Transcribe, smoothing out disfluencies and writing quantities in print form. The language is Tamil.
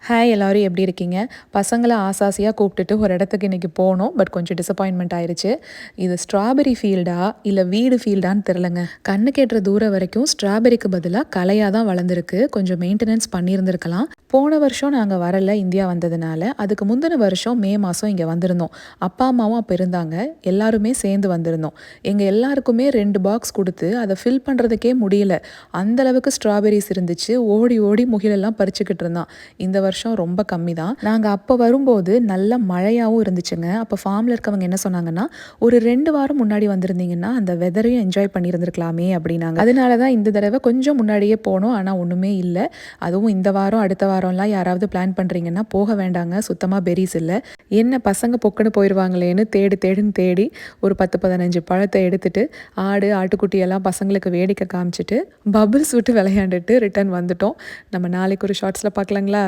ஹாய் எல்லாரும் எப்படி இருக்கீங்க? பசங்கள ஆசாசியா கூப்பிட்டுட்டு ஒரு இடத்துக்கு இன்னைக்கு போனோம். பட் கொஞ்சம் டிசப்பாயின்ட்மெண்ட் ஆயிருச்சு. இது ஸ்ட்ராபெர்ரி ஃபீல்டா? இல்ல வீடு ஃபீல்டான்னு தெரிலங்க. கண்ணுக்கு எட்டுற தூரம் வரைக்கும் ஸ்ட்ராபெர்ரிக்கு பதிலா களையா தான் வளர்ந்துருக்கு. கொஞ்சம் மெயின்டெனன்ஸ் பண்ணியிருந்திருக்கலாம். போன வருஷம் நாங்க வரல இந்தியா வந்ததுனால. அதுக்கு முந்தின வருஷம் மே மாசம் இங்க வந்திருந்தோம். அப்பா, அம்மாவும் அப்ப இருந்தாங்க. எல்லாருமே சேர்ந்து வந்திருந்தோம். எங்க எல்லாருக்குமே 2 பாக்ஸ் குடுத்து அத ஃபில் பண்றதுக்கே முடியல. அந்த அளவுக்கு ஸ்ட்ராபெர்ரிஸ் இருந்துச்சு. ஓடி ஓடி முகிலெல்லாம் பறிச்சுக்கிட்டு இருந்தான். இந்த வருஷம் ரொம்ப கம்மி தான். நாங்க அப்ப வரும்போது நல்ல மழையாவும் இருந்துச்சுங்க. அப்ப ஃபார்ம்ல இருக்கவங்க என்ன சொன்னாங்கன்னா, "ஒரு 2 வாரம் முன்னாடி வந்திருந்தீங்கன்னா, அந்த வெதரையும் என்ஜாய் பண்ணியிருந்திருக்கலாமே" அப்படின்னாங்க. அதனால தான் இந்த தடவ கொஞ்சம் முன்னாடியே போனோம். ஆனா ஒண்ணுமே இல்ல. அதுவும் இந்த வாரம், அடுத்த வாரம்லாம் யாராவது பிளான் பண்றீங்கன்னா போக வேண்டாங்க. சுத்தமா பெர்ரீஸ் இல்ல. என்ன பசங்க பொக்குன்னு போயிருவாங்களேன்னு தேடுன்னு தேடி ஒரு 10, 15 பழத்த எடுத்துட்டு, ஆடு, ஆட்டுக்குட்டி எல்லாம் பசங்களுக்கு வேடிக்கை காமிச்சுட்டு, பபிள்ஸ் விட்டு விளையாண்டுட்டு ரிட்டர்ன் வந்துட்டோம். நம்ம நாளைக்கு ஒரு ஷார்ட்ஸ்ல பார்க்கலாங்களா?